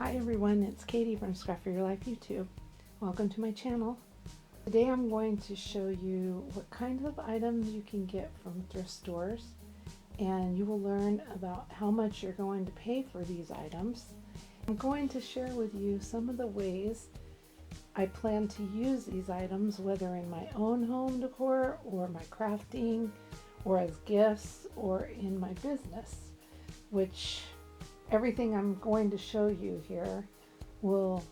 Hi everyone, it's Katie from Scrap for Your Life YouTube. Welcome to my channel. Today I'm going to show you what kind of items you can get from thrift stores, and you will learn about how much you're going to pay for these items. I'm going to share with you some of the ways I plan to use these items, whether in my own home decor or my crafting or as gifts or in my business, which everything I'm going to show you here will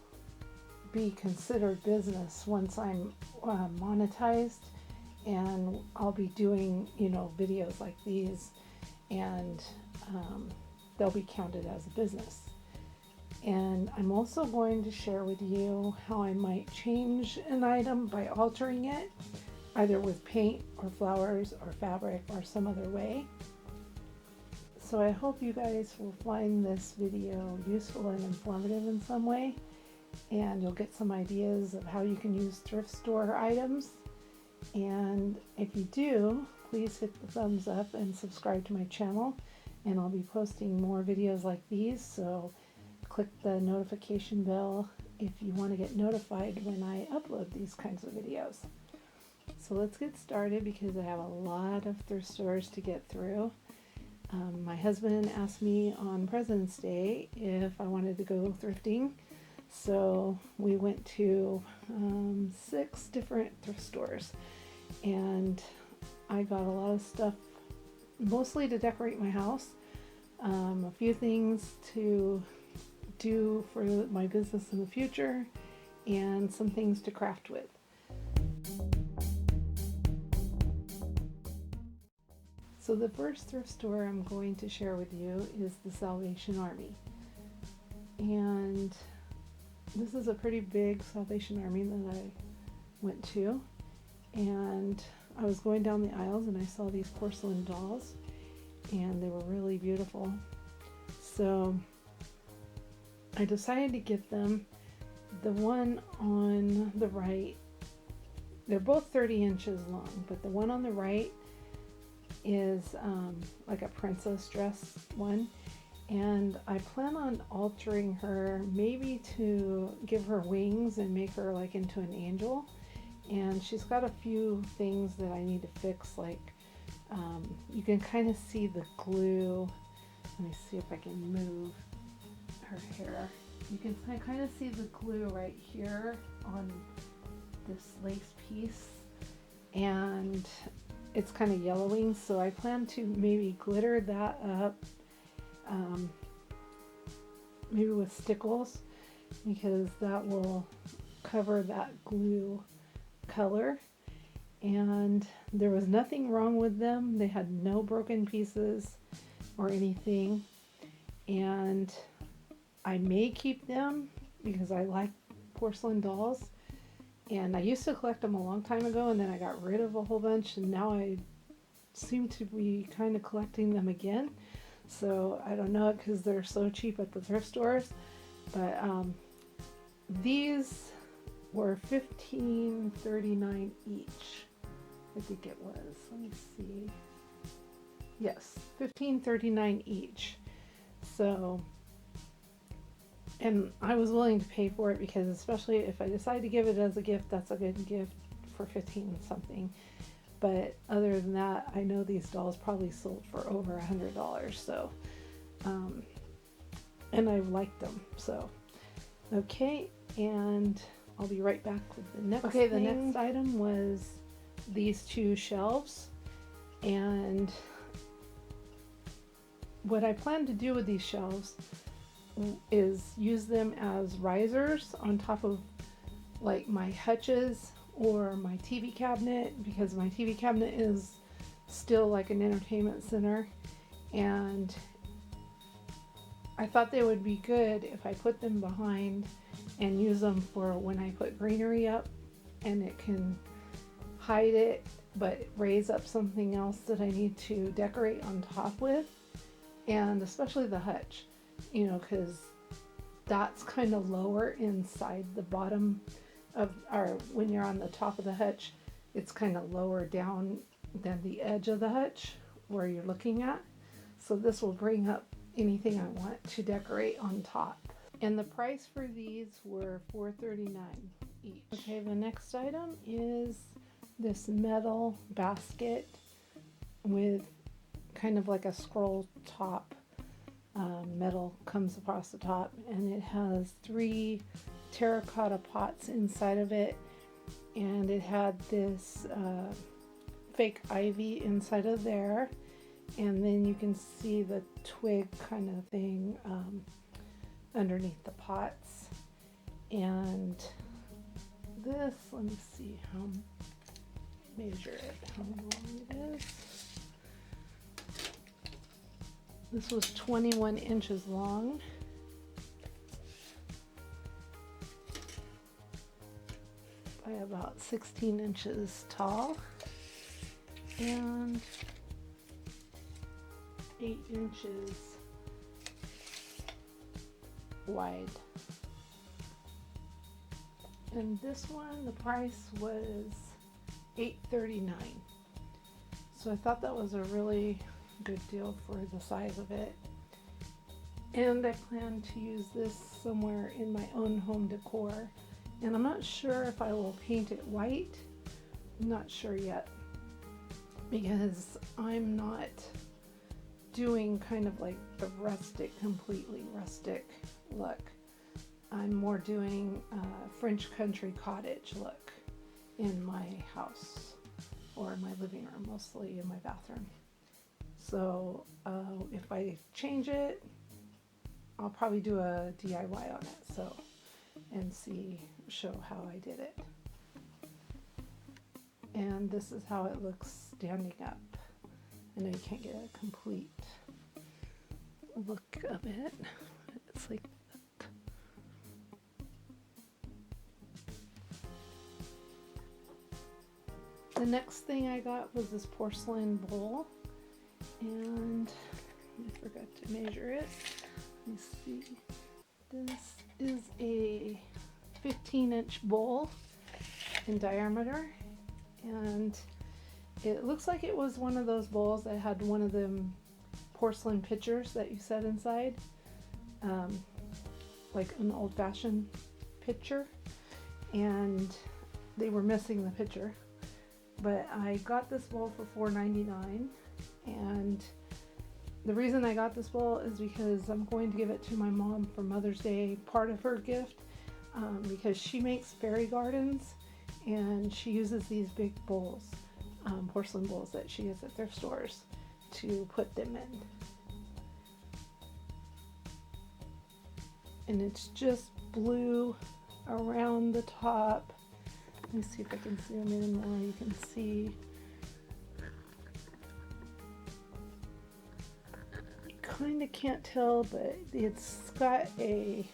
be considered business once I'm monetized, and I'll be doing, videos like these, and they'll be counted as a business. And I'm also going to share with you how I might change an item by altering it, either with paint or flowers or fabric or some other way. So I hope you guys will find this video useful and informative in some way, and you'll get some ideas of how you can use thrift store items. And if you do, please hit the thumbs up and subscribe to my channel, and I'll be posting more videos like these, so click the notification bell if you want to get notified when I upload these kinds of videos. So let's get started, because I have a lot of thrift stores to get through. My husband asked me on President's Day if I wanted to go thrifting, so we went to 6 different thrift stores, and I got a lot of stuff, mostly to decorate my house, a few things to do for my business in the future, and some things to craft with. So the first thrift store I'm going to share with you is the Salvation Army. And this is a pretty big Salvation Army that I went to. And I was going down the aisles and I saw these porcelain dolls, and they were really beautiful. So I decided to get them. The one on the right, they're both 30 inches long, but the one on the right is like a princess dress one, and I plan on altering her, maybe to give her wings and make her like into an angel. And she's got a few things that I need to fix, like you can kind of see the glue. Let me see if I can move her hair. You can kind of see the glue right here on this lace piece, and it's kind of yellowing, so I plan to maybe glitter that up, maybe with stickles, because that will cover that glue color. And there was nothing wrong with them. They had no broken pieces or anything, and I may keep them because I like porcelain dolls. And I used to collect them a long time ago, and then I got rid of a whole bunch, and now I seem to be kind of collecting them again. So I don't know, because they're so cheap at the thrift stores. But these were $15.39 each. I think it was. Let me see. Yes, $15.39 each. So, and I was willing to pay for it, because especially if I decide to give it as a gift, that's a good gift for 15 something. But other than that, I know these dolls probably sold for over $100. So, and I liked them. So, okay, and I'll be right back with the next thing. The next item was these 2 shelves, and what I plan to do with these shelves is use them as risers on top of like my hutches or my TV cabinet, because my TV cabinet is still like an entertainment center, and I thought they would be good if I put them behind and use them for when I put greenery up, and it can hide it but raise up something else that I need to decorate on top with. And especially the hutch, because that's kind of lower inside the bottom of, or when you're on the top of the hutch, it's kind of lower down than the edge of the hutch where you're looking at. So this will bring up anything I want to decorate on top. And the price for these were $4.39 each. Okay, the next item is this metal basket with kind of like a scroll top. Metal comes across the top, and it has 3 terracotta pots inside of it, and it had this fake ivy inside of there, and then you can see the twig kind of thing underneath the pots. And this, let me see how, measure it, how long it is. This was 21 inches long. By about 16 inches tall. And 8 inches wide. And this one, the price was $8.39. So I thought that was a really good deal for the size of it. And I plan to use this somewhere in my own home decor. And I'm not sure if I will paint it white. I'm not sure yet, because I'm not doing kind of like the rustic, completely rustic look. I'm more doing a French country cottage look in my house, or in my living room, mostly in my bathroom. So if I change it, I'll probably do a DIY on it, so, and show how I did it. And this is how it looks standing up. I know you can't get a complete look of it. It's like that. The next thing I got was this porcelain bowl, and I forgot to measure it. Let me see. This is a 15-inch bowl in diameter, and it looks like it was one of those bowls that had one of them porcelain pitchers that you set inside, like an old-fashioned pitcher, and they were missing the pitcher. But I got this bowl for $4.99, and the reason I got this bowl is because I'm going to give it to my mom for Mother's Day, part of her gift, because she makes fairy gardens, and she uses these big bowls, porcelain bowls that she gets at thrift stores, to put them in. And it's just blue around the top. Let me see if I can zoom in more. You can see you kind of can't tell, but it's got a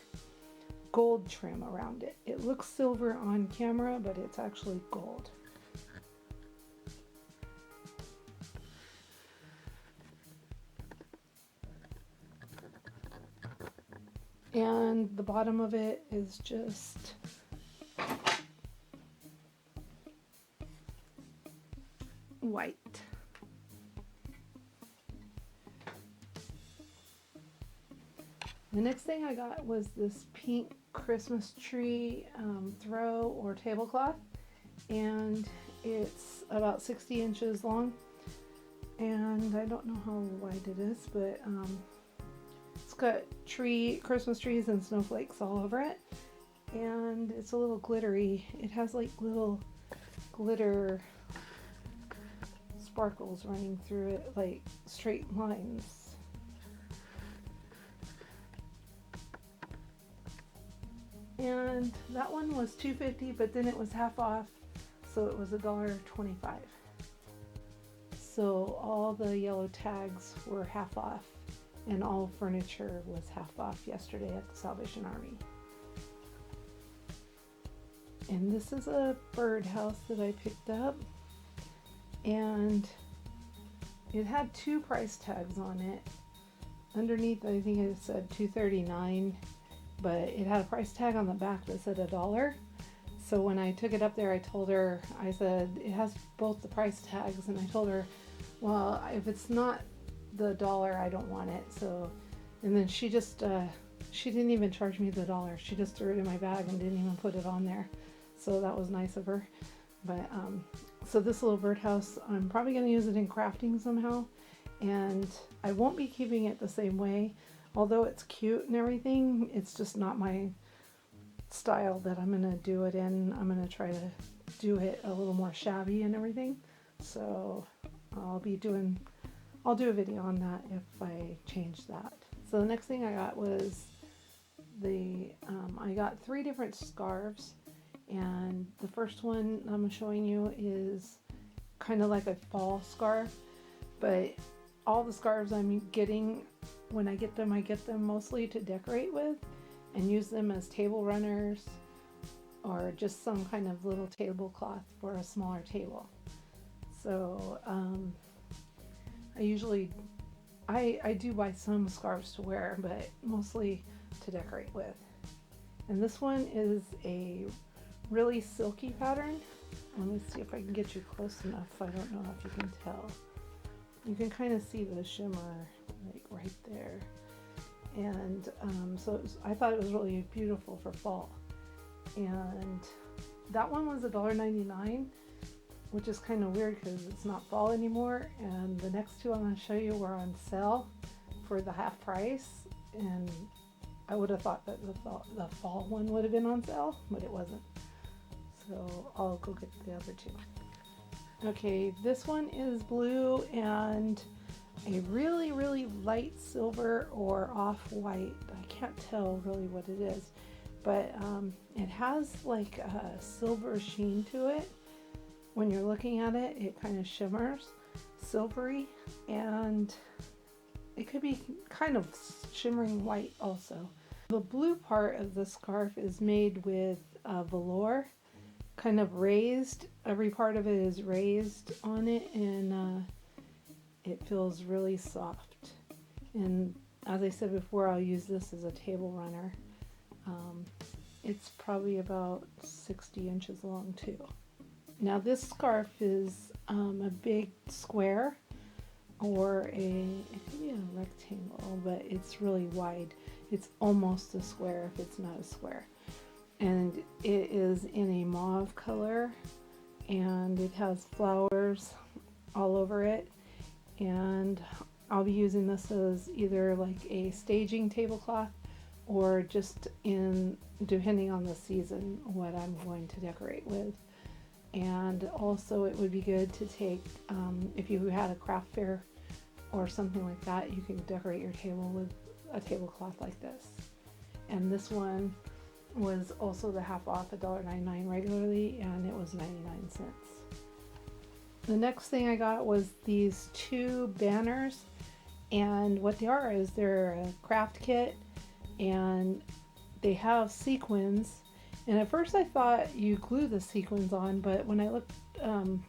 gold trim around it. It looks silver on camera, but it's actually gold. And the bottom of it is just white. The next thing I got was this pink Christmas tree throw or tablecloth, and it's about 60 inches long, and I don't know how wide it is, but it's got Christmas trees and snowflakes all over it, and it's a little glittery. It has like little glitter sparkles running through it, like straight lines. And that one was $2.50, but then it was half off, so it was $1.25. So all the yellow tags were half off, and all furniture was half off yesterday at the Salvation Army. And this is a birdhouse that I picked up, and it had 2 price tags on it. Underneath, I think it said $2.39, but it had a price tag on the back that said $1. So when I took it up there, I told her, I said, it has both the price tags, and I told her, well, if it's not the $1, I don't want it. So, and then she just she didn't even charge me the $1. She just threw it in my bag and didn't even put it on there. So that was nice of her. But so this little birdhouse, I'm probably going to use it in crafting somehow. And I won't be keeping it the same way. Although it's cute and everything, it's just not my style that I'm going to do it in. I'm going to try to do it a little more shabby and everything. So I'll do a video on that if I change that. So the next thing I got was I got 3 different scarves, and the first one I'm showing you is kind of like a fall scarf, but all the scarves I'm getting, when I get them mostly to decorate with and use them as table runners or just some kind of little tablecloth for a smaller table. So I do buy some scarves to wear, but mostly to decorate with. And this one is a really silky pattern. Let me see if I can get you close enough. I don't know if you can tell. You can kind of see the shimmer like right there. And I thought it was really beautiful for fall. And that one was $1.99, which is kind of weird because it's not fall anymore. And the next 2 I'm going to show you were on sale for the half price. And I would have thought that the fall one would have been on sale, but it wasn't. So I'll go get the other 2. Okay, this one is blue and a really, really light silver or off-white. I can't tell really what it is, but it has like a silver sheen to it. When you're looking at it, it kind of shimmers silvery, and it could be kind of shimmering white also. The blue part of the scarf is made with velour, kind of raised. Every part of it is raised on it, and it feels really soft. And as I said before, I'll use this as a table runner. It's probably about 60 inches long too. Now this scarf is a big square, or it could be a rectangle, but it's really wide. It's almost a square if it's not a square. And it is in a mauve color, and it has flowers all over it. And I'll be using this as either like a staging tablecloth or just depending on the season, what I'm going to decorate with. And also it would be good to take, if you had a craft fair or something like that, you can decorate your table with a tablecloth like this. And this one was also the half off, $1.99 regularly, and it was 99 cents. The next thing I got was these 2 banners, and what they are is they're a craft kit, and they have sequins. And at first I thought you glue the sequins on, but when I looked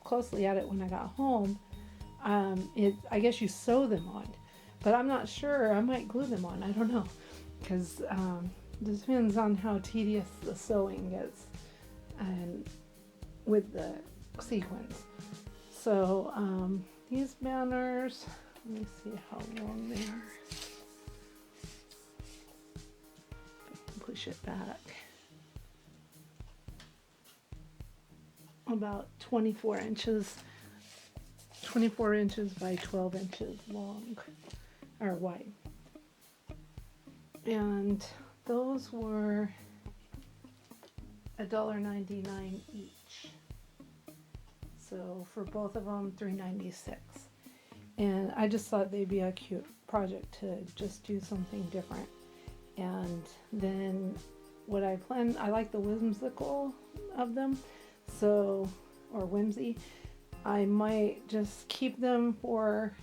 closely at it when I got home, I guess you sew them on. But I'm not sure. I might glue them on. I don't know, because it depends on how tedious the sewing gets and with the sequins. So these banners, let me see how long they are. Push it back. About 24 inches by 12 inches long or wide. And those were $1.99 each. So for both of them, $3.96. And I just thought they'd be a cute project to just do something different. And then what I planned, I like the whimsical of them, so, or whimsy. I might just keep them for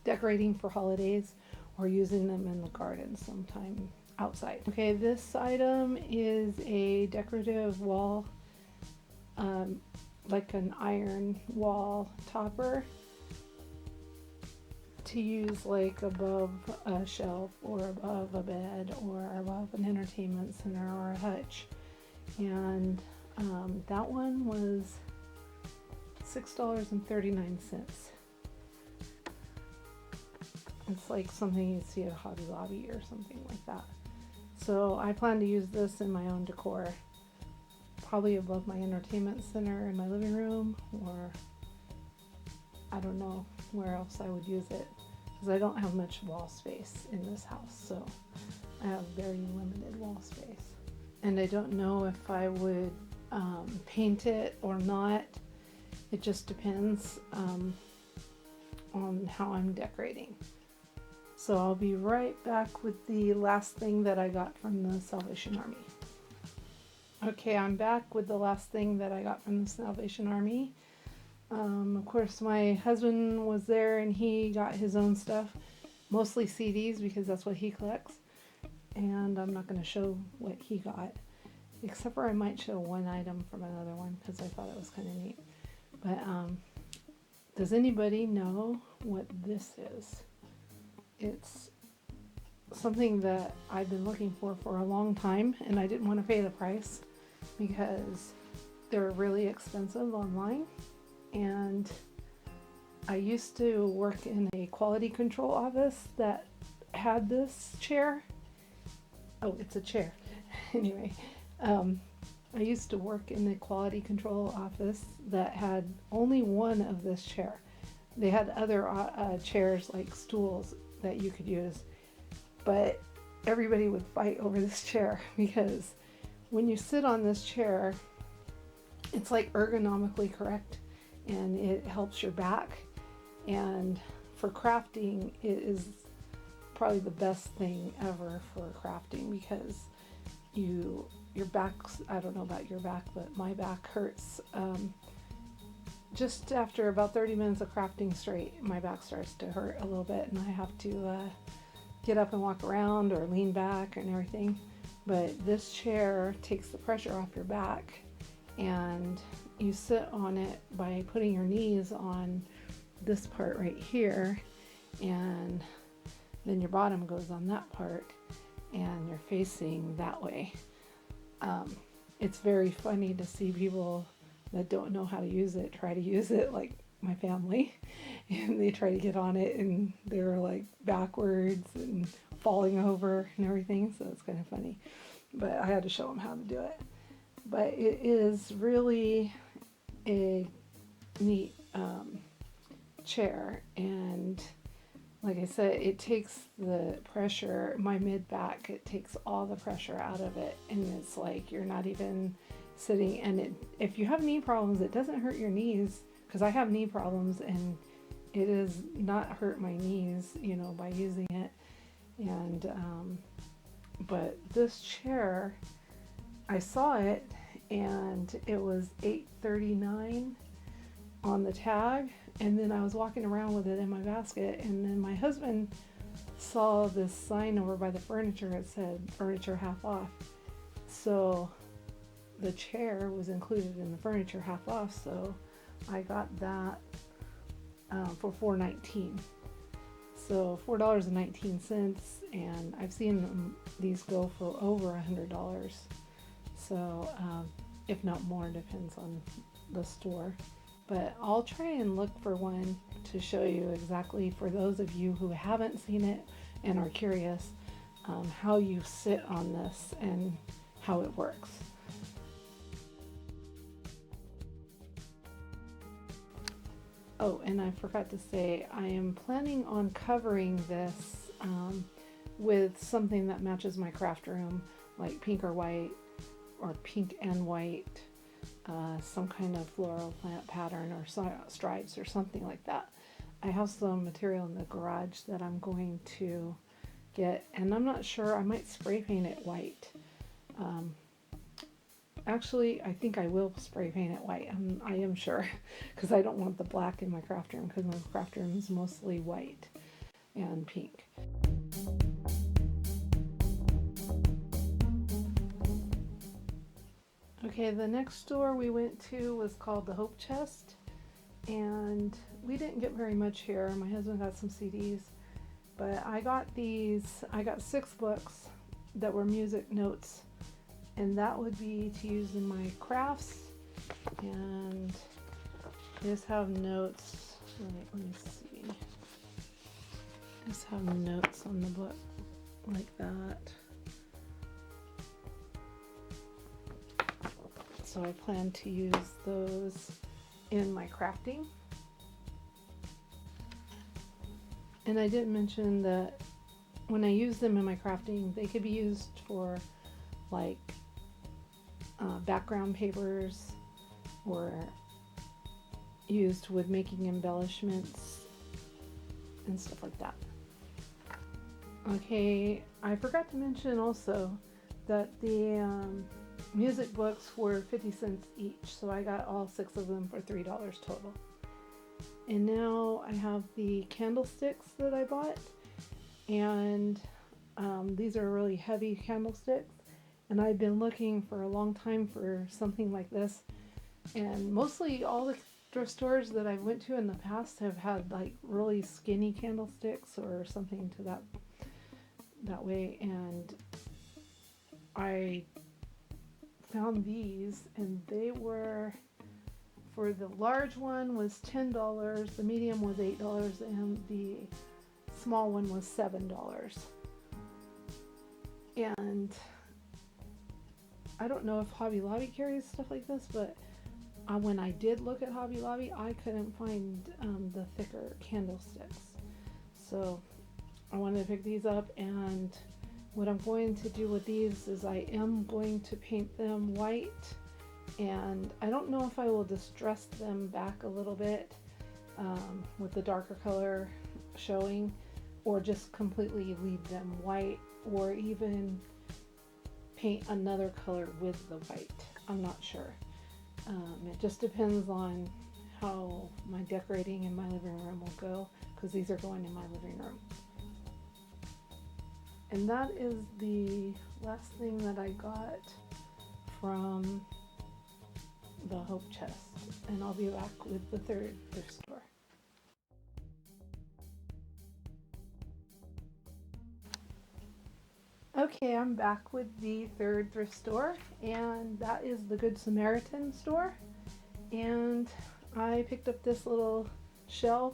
decorating for holidays or using them in the garden sometime outside. Okay, this item is a decorative wall, like an iron wall topper to use like above a shelf or above a bed or above an entertainment center or a hutch. And that one was $6.39. It's like something you'd see at Hobby Lobby or something like that. So I plan to use this in my own decor, probably above my entertainment center in my living room, or I don't know where else I would use it, because I don't have much wall space in this house, so I have very limited wall space. And I don't know if I would paint it or not. It just depends on how I'm decorating. So I'll be right back with the last thing that I got from the Salvation Army. Okay, I'm back with the last thing that I got from the Salvation Army. Of course, my husband was there and he got his own stuff, mostly CDs because that's what he collects. And I'm not going to show what he got, except for I might show one item from another one because I thought it was kind of neat. But does anybody know what this is? It's something that I've been looking for a long time, and I didn't want to pay the price because they're really expensive online. And I used to work in a quality control office that had this chair. Oh, it's a chair. Anyway, I used to work in the quality control office that had only one of this chair. They had other chairs, like stools, that you could use, but everybody would fight over this chair because when you sit on this chair, it's like ergonomically correct and it helps your back, and for crafting it is probably the best thing ever for crafting because your back's, I don't know about your back, but my back hurts. Just after about 30 minutes of crafting straight, my back starts to hurt a little bit and I have to get up and walk around or lean back and everything. But this chair takes the pressure off your back, and you sit on it by putting your knees on this part right here, and then your bottom goes on that part and you're facing that way. It's very funny to see people that don't know how to use it try to use it, like my family, and they try to get on it and they're like backwards and falling over and everything, so it's kind of funny, but I had to show them how to do it. But it is really a neat chair, and like I said, it takes the pressure, my mid back, it takes all the pressure out of it, and it's like you're not even sitting, and if you have knee problems, it doesn't hurt your knees, because I have knee problems and it does not hurt my knees, by using it. And but this chair, I saw it and it was $8.39 on the tag, and then I was walking around with it in my basket, and then my husband saw this sign over by the furniture. It said furniture half off, so the chair was included in the furniture half off, so I got that for $4.19, so $4.19, and I've seen these go for over $100, so if not more, depends on the store. But I'll try and look for one to show you exactly, for those of you who haven't seen it and are curious, how you sit on this and how it works. Oh, and I forgot to say, I am planning on covering this with something that matches my craft room, like pink or white, or pink and white, some kind of floral plant pattern or stripes or something like that. I have some material in the garage that I'm going to get, and I'm not sure, I might spray paint it white. Actually, I think I will spray paint it white. I am sure, because I don't want the black in my craft room, because my craft room is mostly white and pink. Okay, the next store we went to was called the Hope Chest, and we didn't get very much here. My husband got some CDs, but I got 6 books that were music notes, and that would be to use in my crafts. And I just have notes, let me see, Just have notes on the book like that. So I plan to use those in my crafting. And I didn't mention that when I use them in my crafting, they could be used for like background papers, or used with making embellishments and stuff like that. Okay, I forgot to mention also that the music books were 50 cents each, so I got all 6 of them for $3 total. And now I have the candlesticks that I bought, and these are really heavy candlesticks, and I've been looking for a long time for something like this, and mostly all the thrift stores that I went to in the past have had like really skinny candlesticks or something to that way, and I found these, and they were, for the large one was $10, the medium was $8, and the small one was $7. And I don't know if Hobby Lobby carries stuff like this, but when I did look at Hobby Lobby, I couldn't find the thicker candlesticks. So I wanted to pick these up, and what I'm going to do with these is I am going to paint them white, and I don't know if I will distress them back a little bit with the darker color showing, or just completely leave them white, or even paint another color with the white. I'm not sure. It just depends on how my decorating in my living room will go, because these are going in my living room. And that is the last thing that I got from the Hope Chest, and I'll be back with the third thrift store. Okay, I'm back with the third thrift store, and that is the Good Samaritan store. And I picked up this little shelf.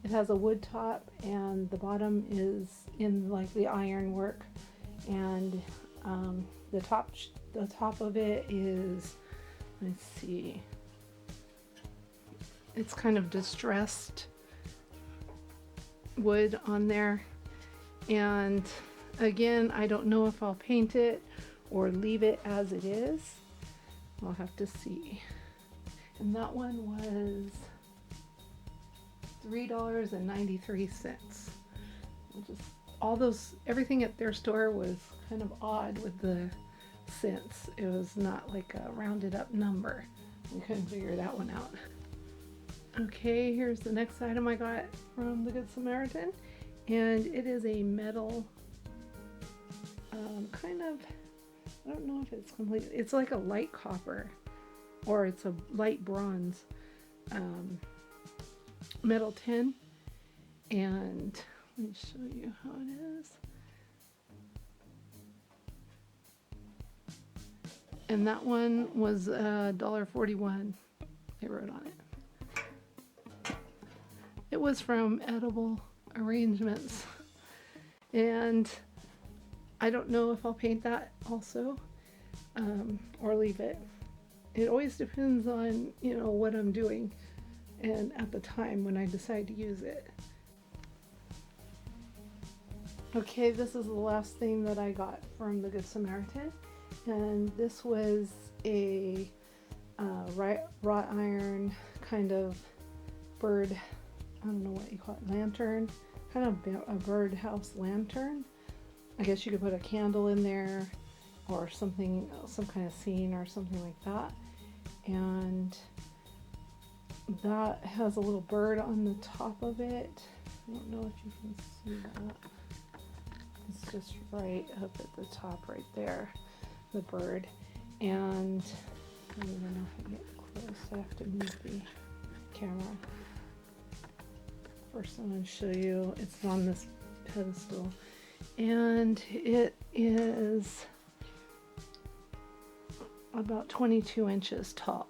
It has a wood top, and the bottom is in like the iron work, and the top of it is, let's see, it's kind of distressed wood on there, and again, I don't know if I'll paint it or leave it as it is. I'll have to see. And that one was $3.93. Everything at their store was kind of odd with the cents. It was not like a rounded up number. We couldn't figure that one out. Okay, here's the next item I got from the Good Samaritan, and it is a metal kind of, I don't know if it's complete, it's like a light copper, or it's a light bronze metal tin, and let me show you how it is. And that one was $1.41, they wrote on it. It was from Edible Arrangements, and I don't know if I'll paint that also or leave it. It always depends on, what I'm doing and at the time when I decide to use it. Okay, this is the last thing that I got from the Good Samaritan, and this was a wrought iron kind of bird, I don't know what you call it, lantern, kind of a birdhouse lantern. I guess you could put a candle in there or something, some kind of scene or something like that. And that has a little bird on the top of it. I don't know if you can see that. It's just right up at the top right there, the bird. And I don't even know if I get close. I have to move the camera. First I'm going to show you, it's on this pedestal. And it is about 22 inches tall.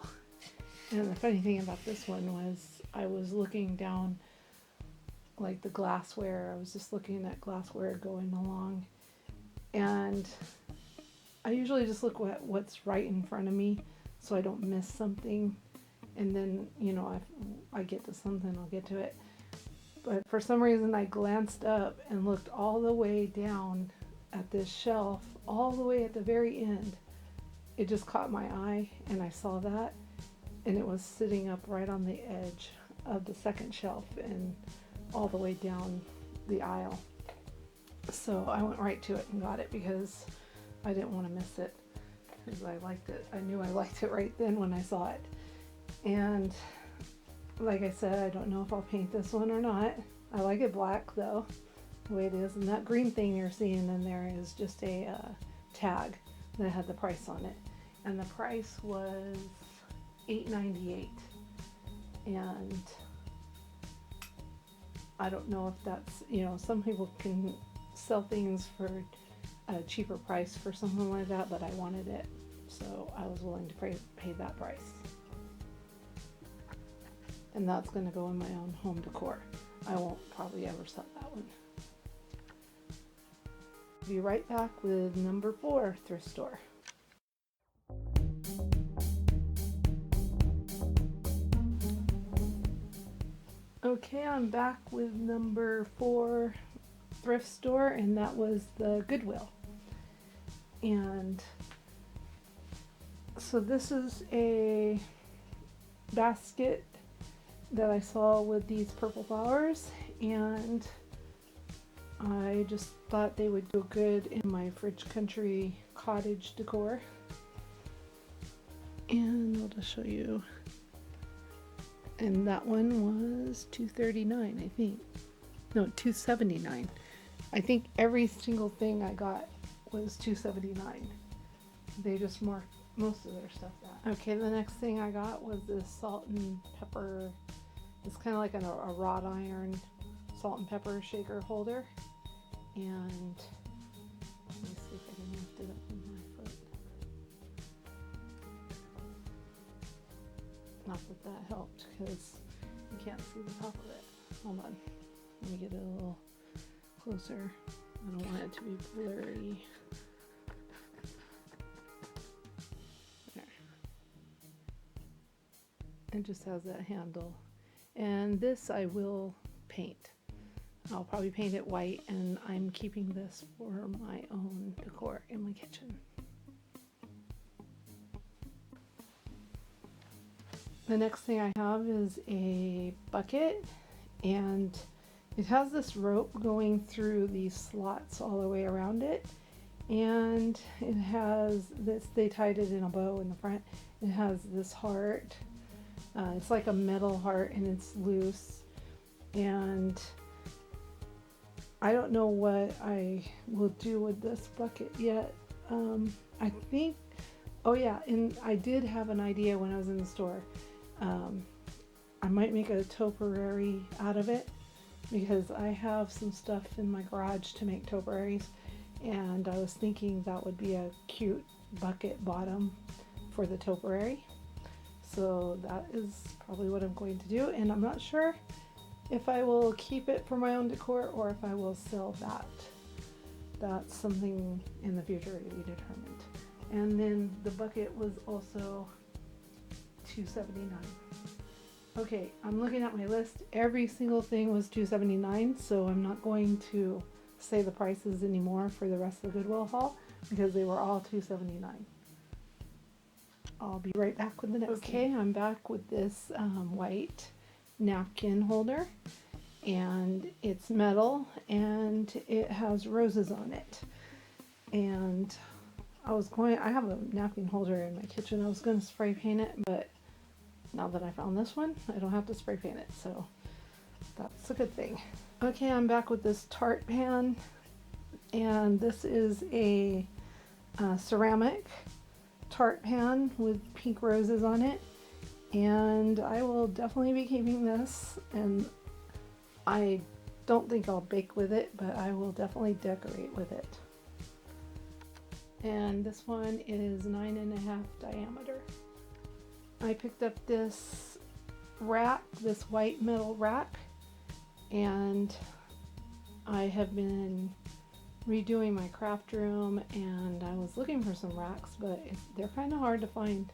And the funny thing about this one was I was looking down like the glassware. I was just looking at glassware going along, and I usually just look at what's right in front of me so I don't miss something, and then, you know, if I get to something, I'll get to it. But for some reason I glanced up and looked all the way down at this shelf, all the way at the very end. It just caught my eye, and I saw that, and it was sitting up right on the edge of the second shelf and all the way down the aisle. So I went right to it and got it because I didn't want to miss it, because I liked it. I knew I liked it right then when I saw it. And like I said, I don't know if I'll paint this one or not. I like it black though, the way it is. And that green thing you're seeing in there is just a tag that had the price on it. And the price was $8.98. And I don't know if that's, you know, some people can sell things for a cheaper price for something like that, but I wanted it, so I was willing to pay that price. And that's going to go in my own home decor. I won't probably ever sell that one. Be right back with number 4 thrift store. Okay, I'm back with number 4 thrift store, and that was the Goodwill. And so this is a basket that I saw with these purple flowers, and I just thought they would go good in my Fridge Country cottage decor. And I'll just show you. And that one was $2.39, I think. No, $2.79. I think every single thing I got was $2.79. They just marked most of their stuff that. Okay, the next thing I got was this salt and pepper. It's kind of like a wrought iron salt and pepper shaker holder. And let me see if I can lift it up with my foot. Not that that helped, because you can't see the top of it. Hold on. Let me get it a little closer. I don't want it to be blurry. There. It just has that handle. And this I will paint. I'll probably paint it white, and I'm keeping this for my own decor in my kitchen. The next thing I have is a bucket, and it has this rope going through these slots all the way around it, and it has this, they tied it in a bow in the front. It has this heart. It's like a metal heart, and it's loose, and I don't know what I will do with this bucket yet. I think, oh yeah, and I did have an idea when I was in the store. I might make a topiary out of it, because I have some stuff in my garage to make topiaries, and I was thinking that would be a cute bucket bottom for the topiary. So that is probably what I'm going to do, and I'm not sure if I will keep it for my own decor or if I will sell that. That's something in the future to be determined. And then the bucket was also $2.79. Okay, I'm looking at my list. Every single thing was $2.79, so I'm not going to say the prices anymore for the rest of the Goodwill haul, because they were all $2.79. I'll be right back with the next thing. I'm back with this white napkin holder, and it's metal, and it has roses on it. And I have a napkin holder in my kitchen. I was going to spray paint it, but now that I found this one, I don't have to spray paint it, so that's a good thing. Okay, I'm back with this tart pan, and this is a ceramic tart pan with pink roses on it, and I will definitely be keeping this, and I don't think I'll bake with it, but I will definitely decorate with it. And this one is 9.5 diameter. I picked up this rack, this white metal rack, and I have been redoing my craft room, and I was looking for some racks, but they're kind of hard to find.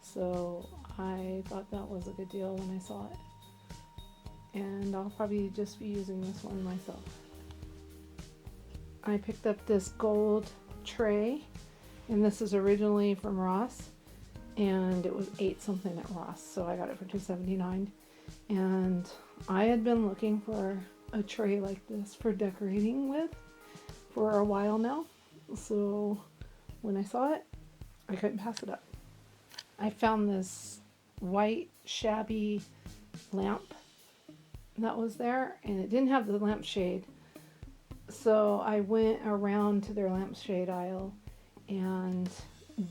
So I thought that was a good deal when I saw it. And I'll probably just be using this one myself. I picked up this gold tray, and this is originally from Ross, and it was $8 something at Ross, so I got it for $2.79. And I had been looking for a tray like this for decorating with for a while now, so when I saw it, I couldn't pass it up. I found this white shabby lamp that was there, and it didn't have the lampshade, so I went around to their lampshade aisle, and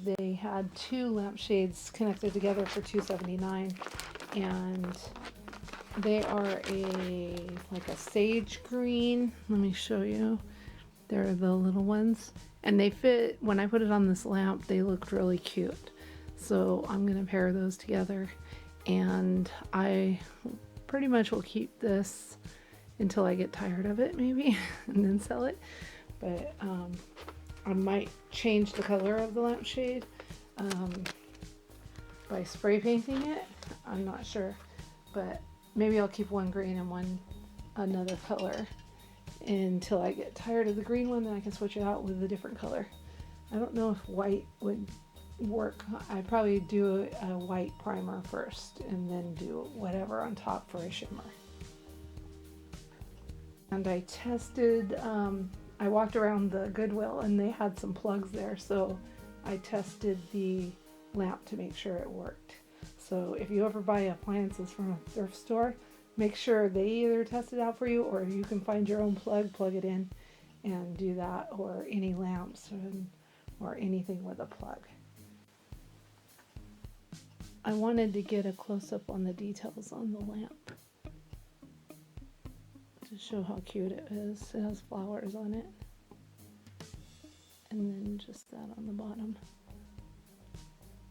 they had 2 lampshades connected together for $2.79, and they are like a sage green. Let me show you. They're the little ones, and they fit. When I put it on this lamp, they looked really cute, so I'm gonna pair those together, and I pretty much will keep this until I get tired of it, maybe, and then sell it. But I might change the color of the lampshade by spray painting it. I'm not sure, but maybe I'll keep one green and one another color until I get tired of the green one, then I can switch it out with a different color. I don't know if white would work. I'd probably do a white primer first and then do whatever on top for a shimmer. And I tested, I walked around the Goodwill and they had some plugs there, so I tested the lamp to make sure it worked. So if you ever buy appliances from a thrift store, make sure they either test it out for you, or you can find your own plug it in and do that, or any lamps or anything with a plug. I wanted to get a close-up on the details on the lamp to show how cute it is. It has flowers on it, and then just that on the bottom.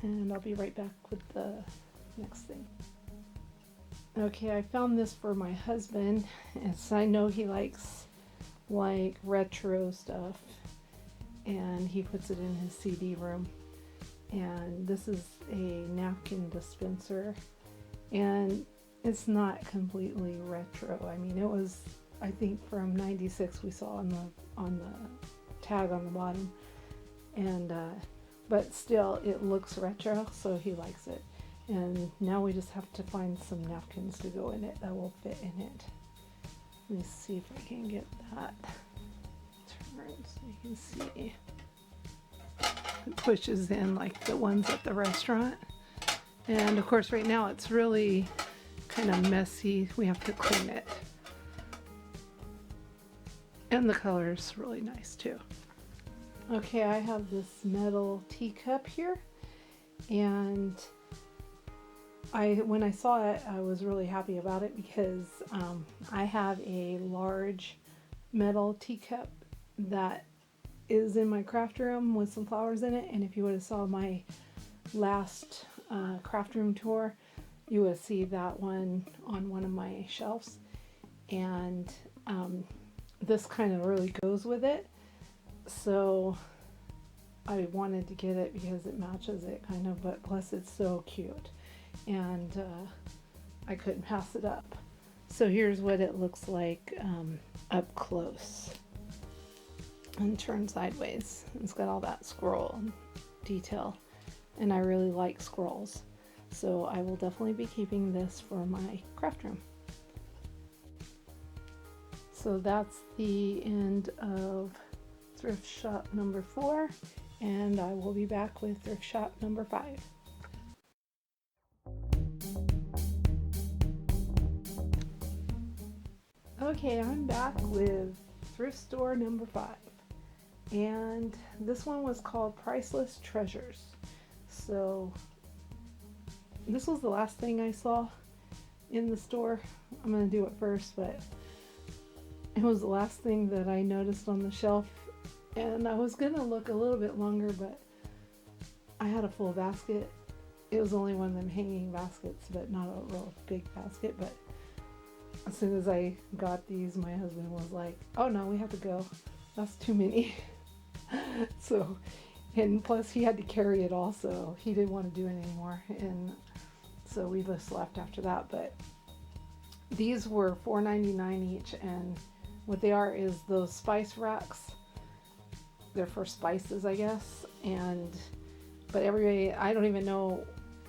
And I'll be right back with the next thing. Okay, I found this for my husband, as I know he likes like retro stuff, and he puts it in his CD room. And this is a napkin dispenser, and it's not completely retro. I mean, it was, I think, from '96. We saw on the tag on the bottom, and but still it looks retro, so he likes it. And now we just have to find some napkins to go in it that will fit in it. Let me see if I can get that turned so you can see. It pushes in like the ones at the restaurant. And of course right now it's really kind of messy. We have to clean it. And the color is really nice too. Okay, I have this metal teacup here, and when I saw it, I was really happy about it because I have a large metal teacup that is in my craft room with some flowers in it, and if you would have saw my last craft room tour, you would see that one on one of my shelves, and this kind of really goes with it, so I wanted to get it because it matches it kind of, but plus it's so cute, and I couldn't pass it up. So here's what it looks like up close and turned sideways. It's got all that scroll detail, and I really like scrolls, so I will definitely be keeping this for my craft room. So that's the end of thrift shop number 4, and I will be back with thrift shop number 5. Okay, I'm back with thrift store number 5, and this one was called Priceless Treasures. So this was the last thing I saw in the store. I'm going to do it first, but it was the last thing that I noticed on the shelf, and I was going to look a little bit longer, but I had a full basket. It was only one of them hanging baskets, but not a real big basket, but as soon as I got these, my husband was like, oh no, we have to go. That's too many. So, and plus he had to carry it also. He didn't want to do it anymore. And so we just left after that. But these were $4.99 each. And what they are is those spice racks. They're for spices, I guess. But everybody, I don't even know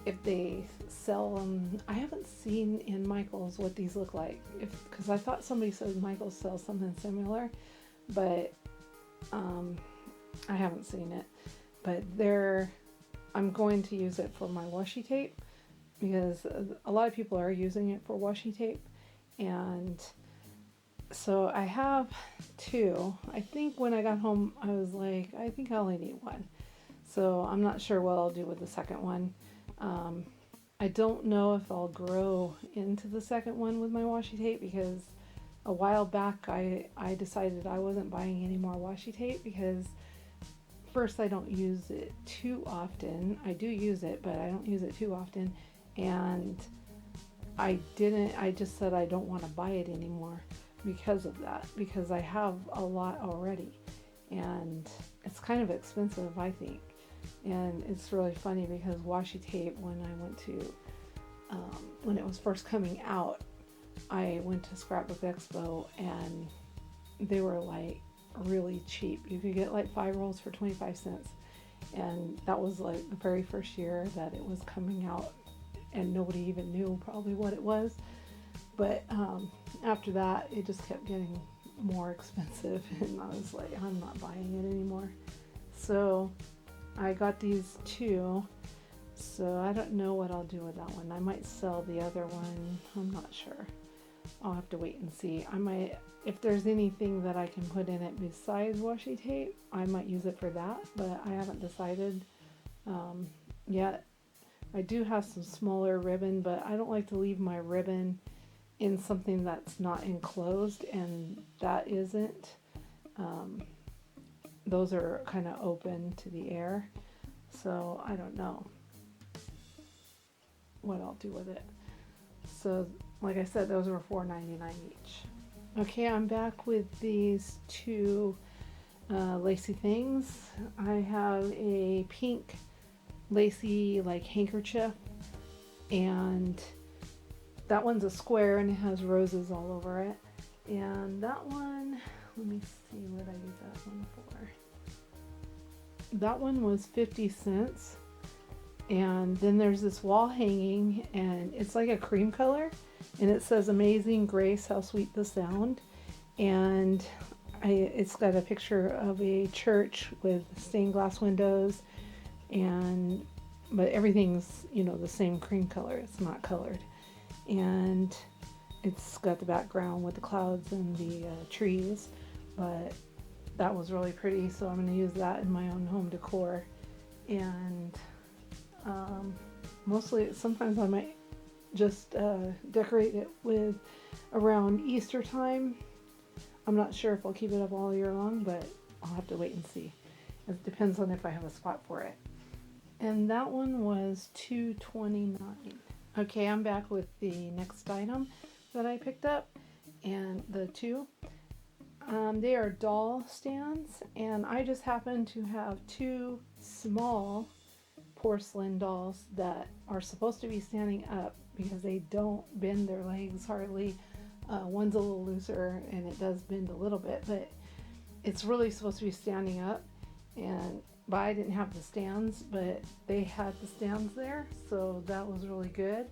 if they sell them. I haven't seen in Michael's what these look like, because I thought somebody said Michael's sells something similar, but I haven't seen it. But I'm going to use it for my washi tape, because a lot of people are using it for washi tape. And so I have two. I think when I got home I was like, I think I only need one. So I'm not sure what I'll do with the second one. I don't know if I'll grow into the second one with my washi tape, because a while back I decided I wasn't buying any more washi tape, because first, I don't use it too often. I do use it, but I don't use it too often. And I just said I don't want to buy it anymore because of that, because I have a lot already. And it's kind of expensive, I think. And it's really funny because washi tape, when I went to, when it was first coming out, I went to Scrapbook Expo and they were like really cheap. You could get like 5 rolls for 25 cents. And that was like the very first year that it was coming out, and nobody even knew probably what it was. But after that, it just kept getting more expensive, and I was like, I'm not buying it anymore. So I got these two. So I don't know what I'll do with that one. I might sell the other one. I'm not sure. I'll have to wait and see. I might, if there's anything that I can put in it besides washi tape, I might use it for that, but I haven't decided yet. I do have some smaller ribbon, but I don't like to leave my ribbon in something that's not enclosed, and that isn't. Those are kind of open to the air, so I don't know what I'll do with it. So like I said, those were $4.99 each. Okay, I'm back with these two lacy things. I have a pink lacy like handkerchief, and that one's a square and it has roses all over it. And that one, let me see what I use that one for. That one was 50 cents. And then there's this wall hanging, and it's like a cream color, and it says "Amazing Grace, how sweet the sound." And it's got a picture of a church with stained glass windows, but everything's, the same cream color. It's not colored. And it's got the background with the clouds and the trees, but that was really pretty, so I'm going to use that in my own home decor. And mostly, sometimes I might just decorate it with around Easter time. I'm not sure if I'll keep it up all year long, but I'll have to wait and see. It depends on if I have a spot for it. And that one was $2.29. Okay, I'm back with the next item that I picked up, and the two. They are doll stands, and I just happen to have two small porcelain dolls that are supposed to be standing up because they don't bend their legs hardly. One's a little looser and it does bend a little bit, but it's really supposed to be standing up. But I didn't have the stands, but they had the stands there, so that was really good.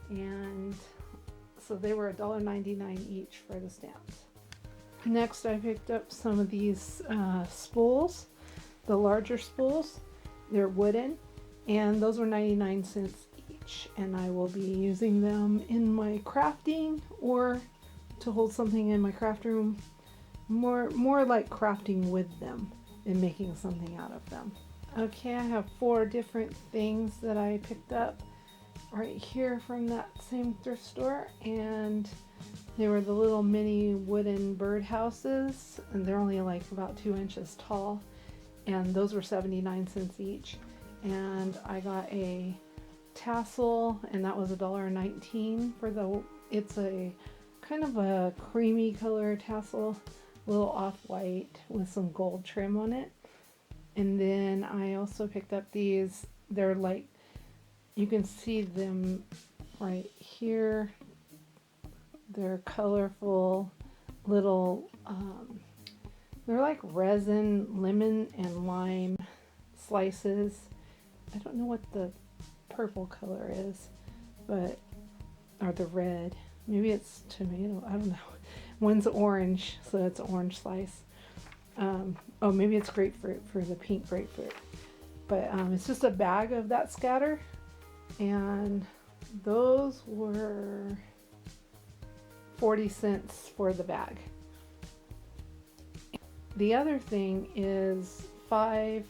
And so they were $1.99 each for the stands. Next, I picked up some of these spools, the larger spools. They're wooden, and those were 99 cents each, and I will be using them in my crafting or to hold something in my craft room. More like crafting with them and making something out of them. Okay, I have 4 different things that I picked up right here from that same thrift store, and they were the little mini wooden bird houses, and they're only like about 2 inches tall, and those were 79 cents each. And I got a tassel, and that was $1.19 for it's a kind of a creamy color tassel, a little off-white with some gold trim on it. And then I also picked up these. They're like, you can see them right here. They're colorful little, they're like resin, lemon, and lime slices. I don't know what the purple color is, but, or the red. Maybe it's tomato. I don't know. One's orange, so it's an orange slice. Oh, maybe it's grapefruit for the pink grapefruit. But it's just a bag of that scatter. And those were 40 cents for the bag. The other thing is 5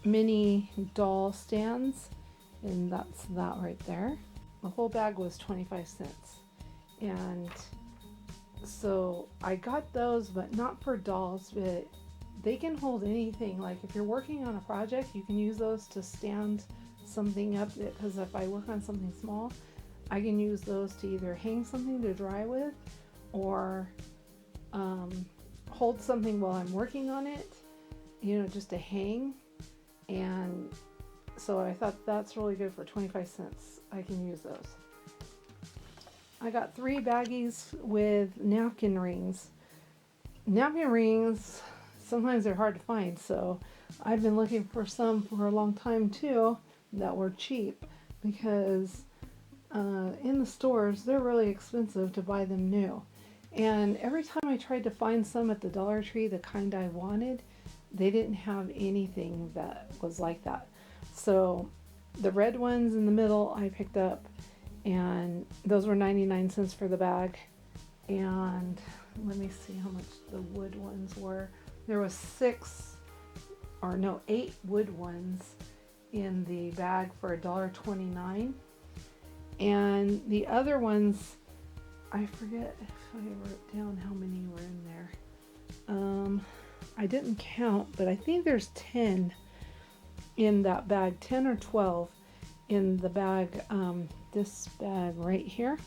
mini doll stands, and that's that right there. The whole bag was 25 cents. And so I got those, but not for dolls, but they can hold anything. Like if you're working on a project, you can use those to stand something up, because if I work on something small, I can use those to either hang something to dry with, or hold something while I'm working on it, you know, just to hang. And so I thought that's really good for 25 cents. I can use those. I got 3 baggies with napkin rings. Napkin rings, sometimes they're hard to find, so I've been looking for some for a long time too that were cheap, because in the stores they're really expensive to buy them new. And every time I tried to find some at the Dollar Tree, the kind I wanted, they didn't have anything that was like that. So the red ones in the middle I picked up, and those were 99 cents for the bag. And let me see how much the wood ones were. There was 8 wood ones in the bag for $1.29. And the other ones, I forget if I wrote down how many were in there. I didn't count, but I think there's 10 in that bag, 10 or 12 in the bag, this bag right here.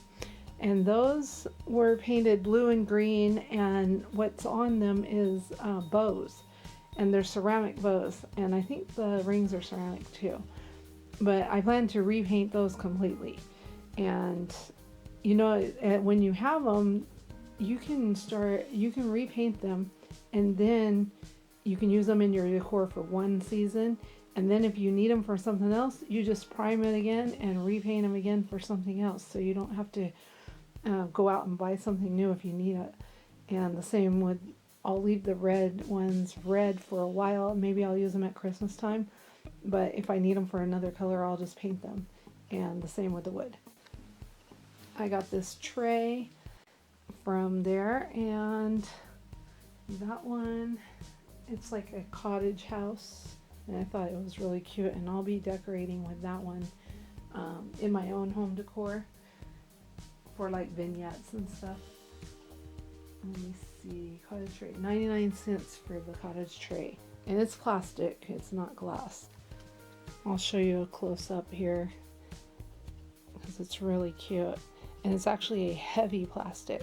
And those were painted blue and green, and what's on them is bows, and they're ceramic bows, and I think the rings are ceramic too. But I plan to repaint those completely. And you know, when you have them, you can repaint them, and then you can use them in your decor for one season. And then if you need them for something else, you just prime it again and repaint them again for something else. So you don't have to go out and buy something new if you need it. And the same with, I'll leave the red ones red for a while. Maybe I'll use them at Christmas time. But if I need them for another color, I'll just paint them. And the same with the wood. I got this tray from there, and that one, it's like a cottage house, and I thought it was really cute, and I'll be decorating with that one in my own home decor for like vignettes and stuff. Let me see, cottage tray, 99 cents for the cottage tray, and it's plastic, it's not glass. I'll show you a close-up here because it's really cute, and it's actually a heavy plastic.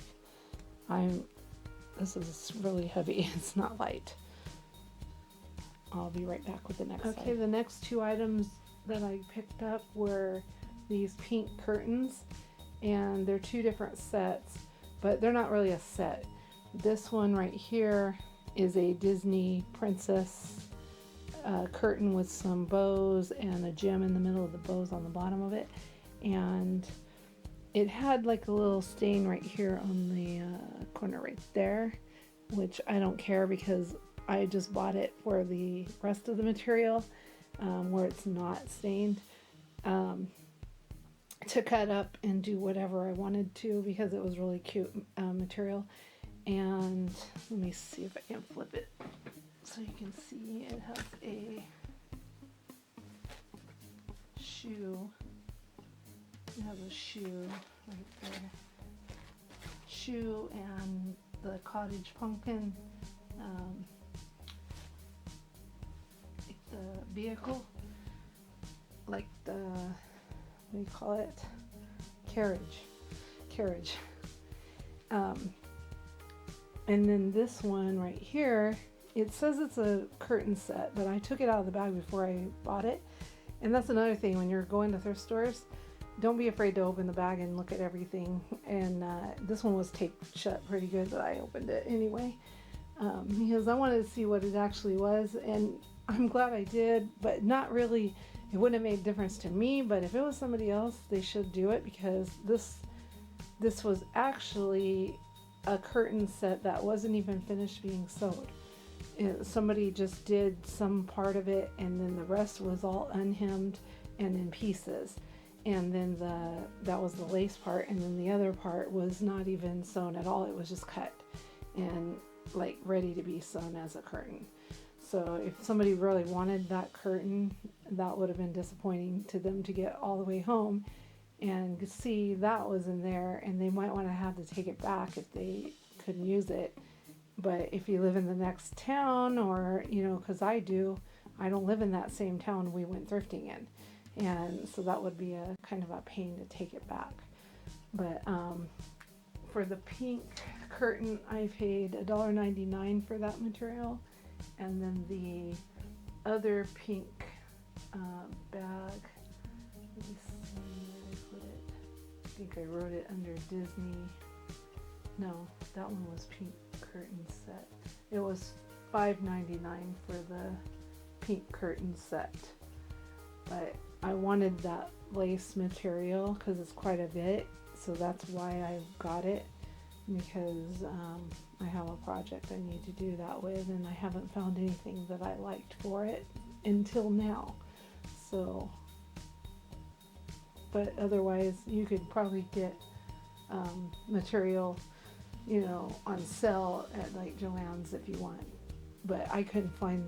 This is really heavy, it's not light. I'll be right back with the next side. Okay, the next 2 items that I picked up were these pink curtains, and they're 2 different sets, but they're not really a set. This one right here is a Disney princess curtain with some bows and a gem in the middle of the bows on the bottom of it, and it had like a little stain right here on the corner right there, which I don't care because I just bought it for the rest of the material where it's not stained, to cut up and do whatever I wanted to, because it was really cute material. And let me see if I can flip it so you can see it has a shoe. It has a shoe right there. Shoe and the cottage pumpkin, the vehicle, like the, what do you call it? carriage. And then this one right here, it says it's a curtain set, but I took it out of the bag before I bought it. And that's another thing, when you're going to thrift stores, don't be afraid to open the bag and look at everything. And this one was taped shut pretty good, but I opened it anyway, because I wanted to see what it actually was. And I'm glad I did, but not really, it wouldn't have made a difference to me, but if it was somebody else, they should do it, because this was actually a curtain set that wasn't even finished being sewed. Somebody just did some part of it, and then the rest was all unhemmed and in pieces. And then that was the lace part, and then the other part was not even sewn at all. It was just cut and like ready to be sewn as a curtain. So if somebody really wanted that curtain, that would have been disappointing to them to get all the way home and see that was in there, and they might want to have to take it back if they couldn't use it. But if you live in the next town, or, you know, because I don't live in that same town we went thrifting in. And so that would be a kind of a pain to take it back. But for the pink curtain, I paid $1.99 for that material. And then the other pink bag, let me see where I put it. I think I wrote it under Disney. No, that one was pink curtain set. It was $5.99 for the pink curtain set. But I wanted that lace material because it's quite a bit, so that's why I got it, because I have a project I need to do that with, and I haven't found anything that I liked for it until now. So, but otherwise you could probably get material, you know, on sale at like Joann's if you want. But I couldn't find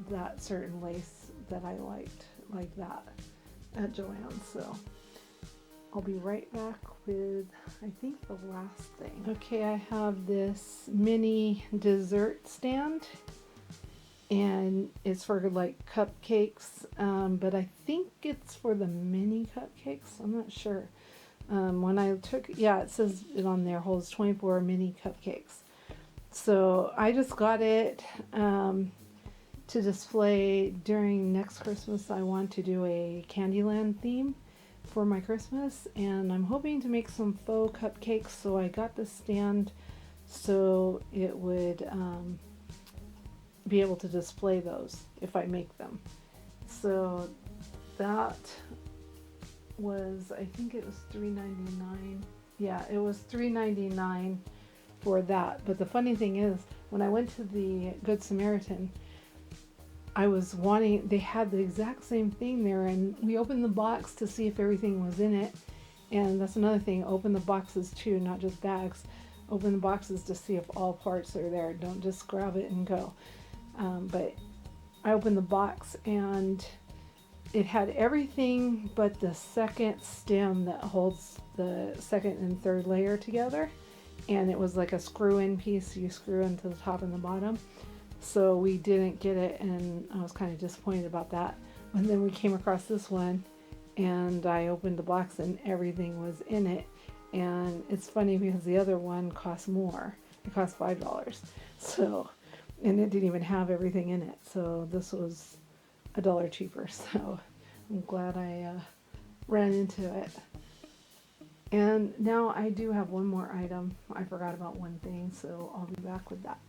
that certain lace that I liked like that at Joann's, so I'll be right back with, I think, the last thing. Okay, I have this mini dessert stand, and it's for like cupcakes, but I think it's for the mini cupcakes. I'm not sure. When I took, yeah, it says it on there, holds 24 mini cupcakes. So I just got it to display during next Christmas. I want to do a Candyland theme for my Christmas, and I'm hoping to make some faux cupcakes, so I got the stand so it would be able to display those if I make them. So that was, I think it was $3.99. Yeah, it was $3.99 for that. But the funny thing is, when I went to the Good Samaritan, I was wanting, they had the exact same thing there, and we opened the box to see if everything was in it. And that's another thing, open the boxes too, not just bags. Open the boxes to see if all parts are there. Don't just grab it and go. But I opened the box, and it had everything but the second stem that holds the second and third layer together. And it was like a screw-in piece. You screw into the top and the bottom. So we didn't get it, and I was kind of disappointed about that. And then we came across this one, and I opened the box, and everything was in it. And it's funny because the other one cost more. It cost $5. So, and it didn't even have everything in it. So this was $1 cheaper. So I'm glad I ran into it. And now I do have one more item. I forgot about one thing, so I'll be back with that.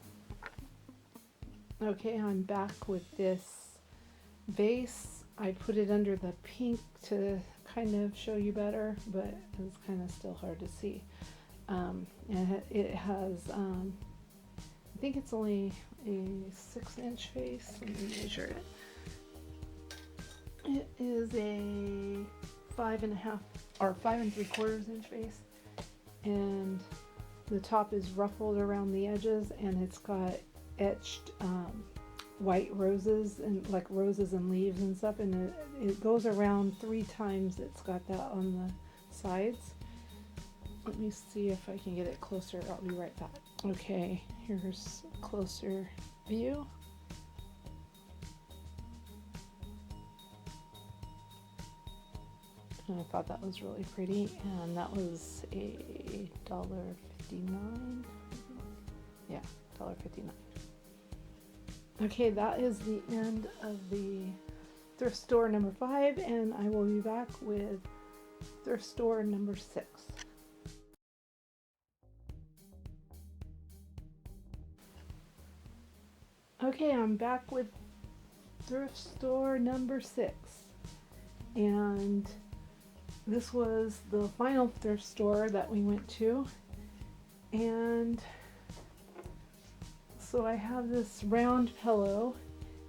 Okay, I'm back with this vase. I put it under the pink to kind of show you better, but it's kind of still hard to see. And it has, I think it's only a 6-inch vase. Let me measure it. It is a 5.5 or 5 3/4 inch vase, and the top is ruffled around the edges, and it's got etched white roses and like roses and leaves and stuff, and it goes around 3 times. It's got that on the sides. Let me see if I can get it closer. I'll be right back. Okay, here's a closer view. and I thought that was really pretty, and that was a $1.59. Yeah, $1.59. Okay, that is the end of the thrift store number 5, and I will be back with thrift store number 6. Okay, I'm back with thrift store number 6, and this was the final thrift store that we went to. And so I have this round pillow,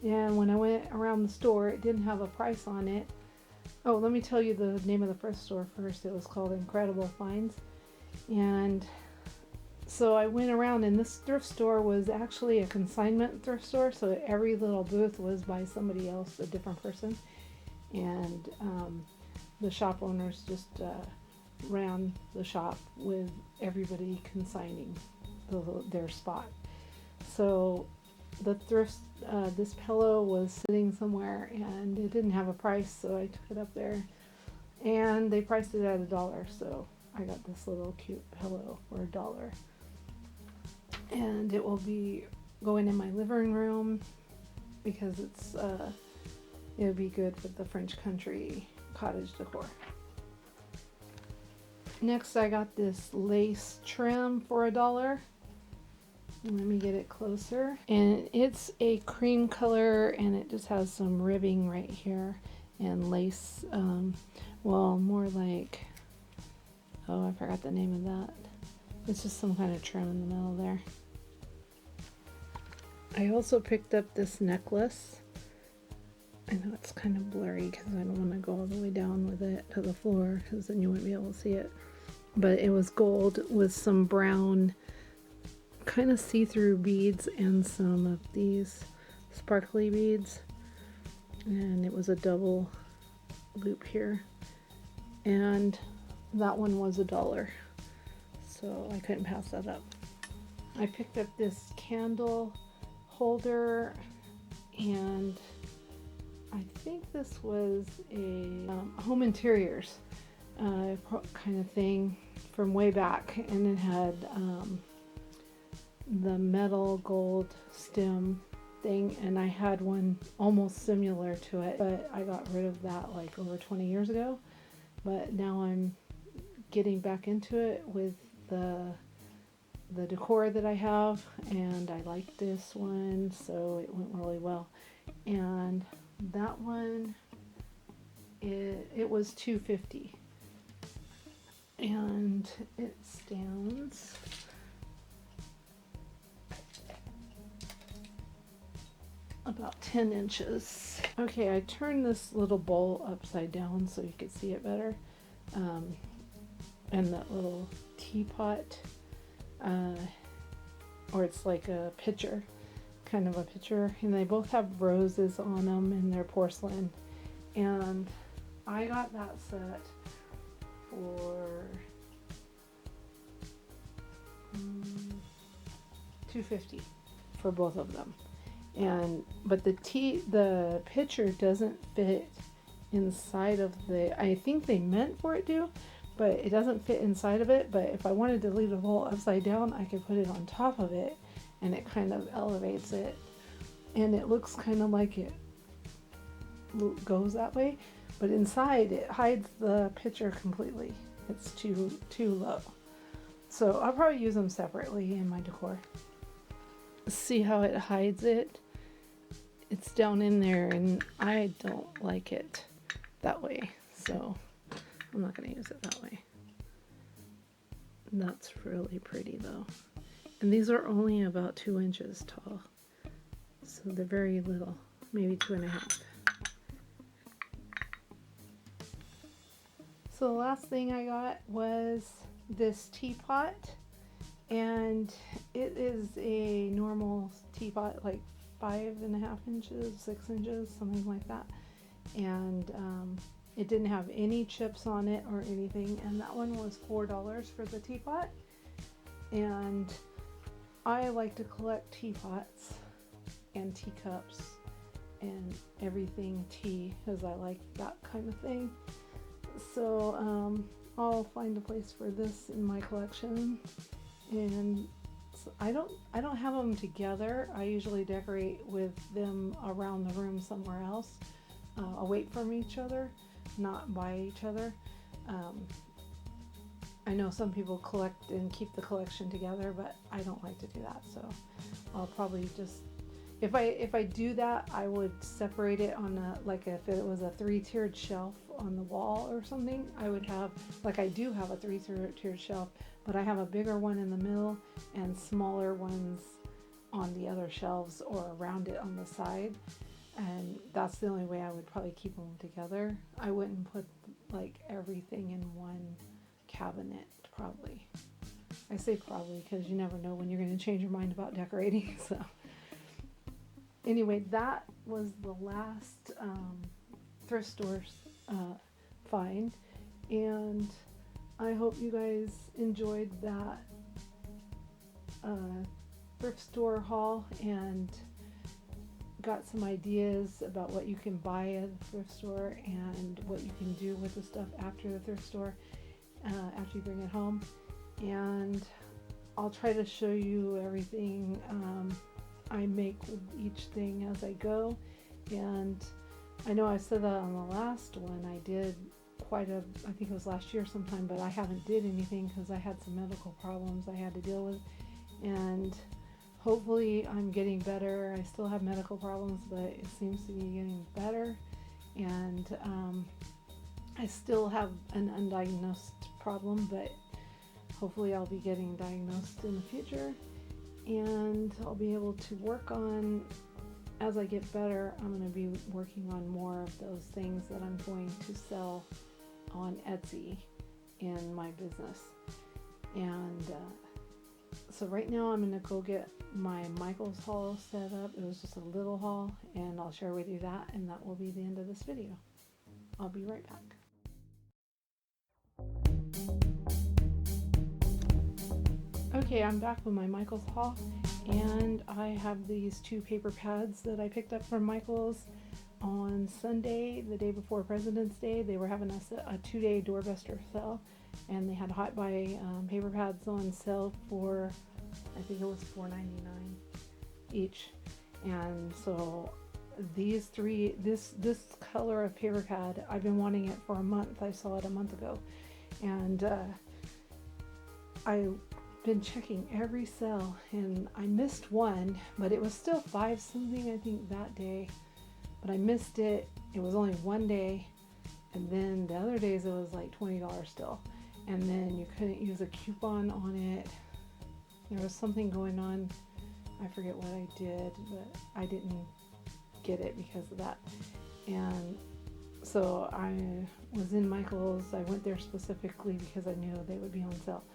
and when I went around the store, it didn't have a price on it. Oh, let me tell you the name of the first store first. It was called Incredible Finds. And so I went around, and this thrift store was actually a consignment thrift store, so every little booth was by somebody else, a different person. And the shop owners just ran the shop with everybody consigning their spot. So the thrift, this pillow was sitting somewhere, and it didn't have a price, so I took it up there, and they priced it at $1, so I got this little cute pillow for $1. And it will be going in my living room because it'll be good with the French country cottage decor. Next, I got this lace trim for $1. Let me get it closer. And it's a cream color, and it just has some ribbing right here and lace. Well, more like, oh, I forgot the name of that. It's just some kind of trim in the middle there. I also picked up this necklace. I know it's kind of blurry because I don't want to go all the way down with it to the floor, because then you won't be able to see it. But it was gold with some brown kind of see-through beads and some of these sparkly beads. And it was a double loop here. And that one was $1. So I couldn't pass that up. I picked up this candle holder, and I think this was a home interiors kind of thing from way back, and it had the metal gold stem thing, and I had one almost similar to it, but I got rid of that like over 20 years ago. But now I'm getting back into it with the decor that I have, and I like this one, so it went really well. And that one, it was $2.50, and it stands about 10 inches. Okay, I turned this little bowl upside down so you could see it better. And that little teapot, or it's like a pitcher, kind of a pitcher, and they both have roses on them, and they're porcelain. And I got that set for $2.50 for both of them. But the pitcher doesn't fit inside of the, I think they meant for it to, but it doesn't fit inside of it. But if I wanted to leave the bowl upside down, I could put it on top of it, and it kind of elevates it, and it looks kind of like it goes that way, but inside it hides the pitcher completely. It's too low. So I'll probably use them separately in my decor. See how it hides it? It's down in there, and I don't like it that way, so I'm not going to use it that way. That's really pretty though. And these are only about 2 inches tall, so they're very little, maybe 2.5. So the last thing I got was this teapot, and it is a normal teapot, like 5.5 inches, 6 inches, something like that. And it didn't have any chips on it or anything, and that one was $4 for the teapot. And I like to collect teapots and teacups and everything tea, because I like that kind of thing. So I'll find a place for this in my collection, and so I don't have them together. I usually decorate with them around the room somewhere else, away from each other, not by each other. I know some people collect and keep the collection together, but I don't like to do that. So I'll probably just, if I do that, I would separate it on a, like if it was a 3-tiered shelf on the wall or something, I would have, like I do have a 3-tiered shelf, but I have a bigger one in the middle and smaller ones on the other shelves or around it on the side. And that's the only way I would probably keep them together. I wouldn't put like everything in one cabinet, probably. I say probably because you never know when you're going to change your mind about decorating. So anyway, that was the last thrift store find, and I hope you guys enjoyed that thrift store haul and got some ideas about what you can buy at the thrift store and what you can do with the stuff after the thrift store, after you bring it home. And I'll try to show you everything I make with each thing as I go. And I know I said that on the last one. I did quite a, I think it was last year sometime, but I haven't did anything because I had some medical problems I had to deal with. And hopefully I'm getting better. I still have medical problems, but it seems to be getting better. And I still have an undiagnosed problem, but hopefully I'll be getting diagnosed in the future. And I'll be able to work on, as I get better, I'm going to be working on more of those things that I'm going to sell on Etsy in my business. And so right now I'm going to go get my Michael's haul set up. It was just a little haul, and I'll share with you that, and that will be the end of this video. I'll be right back. Okay, I'm back with my Michael's haul, and I have these 2 paper pads that I picked up from Michael's on Sunday, the day before President's Day. They were having a 2-day doorbuster sale, and they had Hot Buy paper pads on sale for, I think it was $4.99 each. And so these 3, this color of paper pad, I've been wanting it for a month. I saw it a month ago, and I've been checking every sale, and I missed one, but it was still 5 something I think that day, but I missed it. It was only one day, and then the other days it was like $20 still, and then you couldn't use a coupon on it. There was something going on. I forget what I did, but I didn't get it because of that. And so I was in Michael's. I went there specifically because I knew they would be on sale.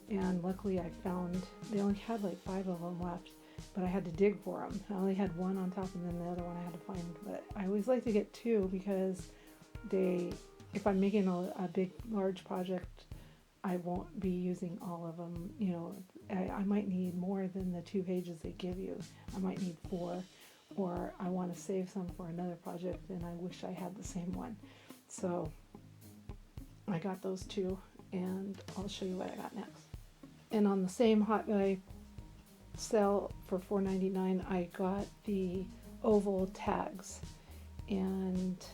And luckily I found, they only had like 5 of them left, but I had to dig for them. I only had one on top, and then the other one I had to find. But I always like to get 2 because if I'm making a big, large project, I won't be using all of them. You know, I might need more than the 2 pages they give you. I might need 4, or I want to save some for another project, and I wish I had the same one. So I got those 2, and I'll show you what I got next. And on the same Hot Buy sale for $4.99, I got the oval tags, and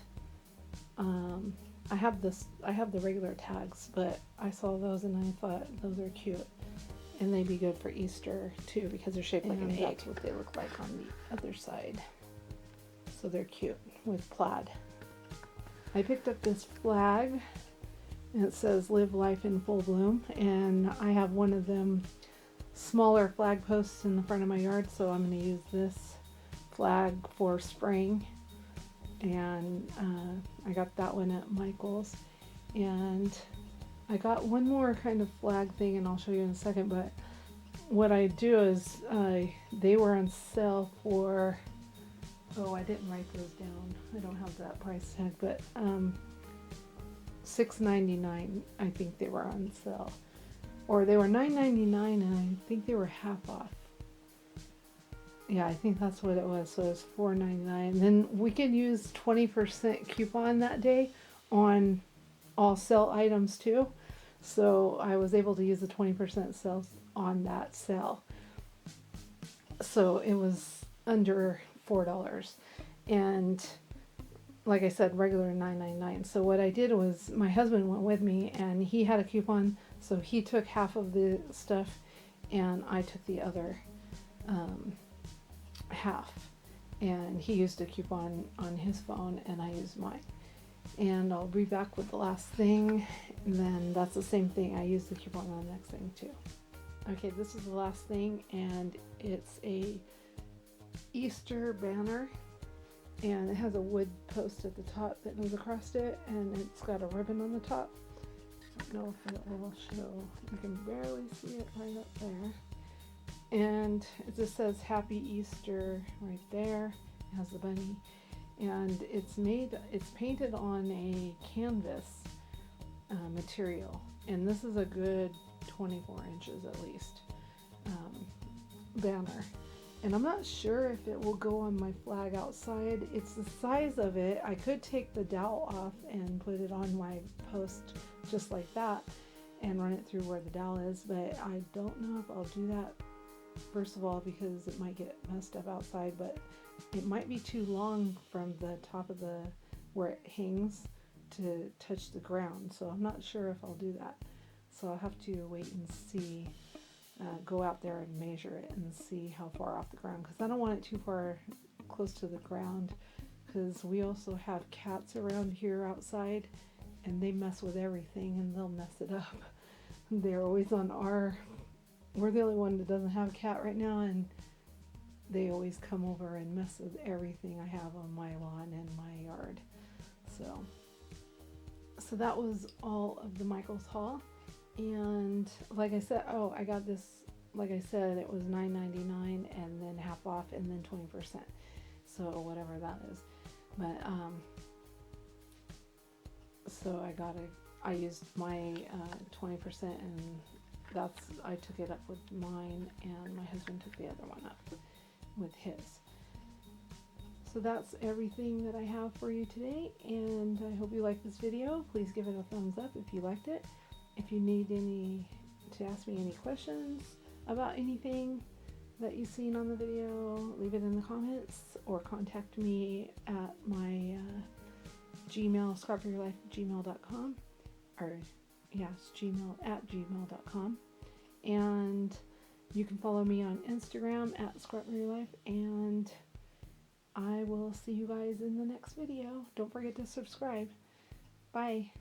I have the regular tags, but I saw those and I thought those are cute, and they'd be good for Easter too because they're shaped like an egg. That's what they look like on the other side. So they're cute with plaid. I picked up this flag, and it says "Live Life in Full Bloom," and I have one of them smaller flag posts in the front of my yard, so I'm going to use this flag for spring. And I got that one at Michael's, and I got one more kind of flag thing, and I'll show you in a second. But what I do is they were on sale for, oh, I didn't write those down, I don't have that price tag, but $6.99 I think they were on sale, or they were $9.99, and I think they were half off. Yeah, I think that's what it was. So it was $4.99. Then we could use 20% coupon that day on all sale items too. So I was able to use the 20% sales on that sale. So it was under $4. And like I said, regular $9.99. So what I did was my husband went with me and he had a coupon. So he took half of the stuff and I took the other half. And he used a coupon on his phone and I used mine. And I'll be back with the last thing, and then that's the same thing. I use the coupon on the next thing too. Okay, this is the last thing, and it's a Easter banner, and it has a wood post at the top that goes across it, and it's got a ribbon on the top. I don't know if it will show. You can barely see it right up there. And it just says Happy Easter right there. It has the bunny. And it's painted on a canvas material, and this is a good 24 inches at least banner. And I'm not sure if it will go on my flag outside. It's the size of it. I could take the dowel off and put it on my post just like that and run it through where the dowel is, but I don't know if I'll do that, first of all because it might get messed up outside, but it might be too long from the top of the where it hangs to touch the ground, so I'm not sure if I'll do that. So I'll have to wait and see, go out there and measure it and see how far off the ground, because I don't want it too far close to the ground, because we also have cats around here outside and they mess with everything and they'll mess it up. They're always on we're the only one that doesn't have a cat right now, and they always come over and mess with everything I have on my lawn and my yard. So that was all of the Michael's haul. And like I said, I got this, like I said, it was $9.99 and then half off and then 20%. So whatever that is. But so I used my 20%, and I took it up with mine, and my husband took the other one up with his. So that's everything that I have for you today, and I hope you liked this video. Please give it a thumbs up if you liked it. If you need to ask me any questions about anything that you've seen on the video, leave it in the comments or contact me at my Gmail, scrapforyourlife@gmail.com, or yes, gmail@gmail.com. And you can follow me on Instagram at scrapforyourlife, and I will see you guys in the next video. Don't forget to subscribe. Bye.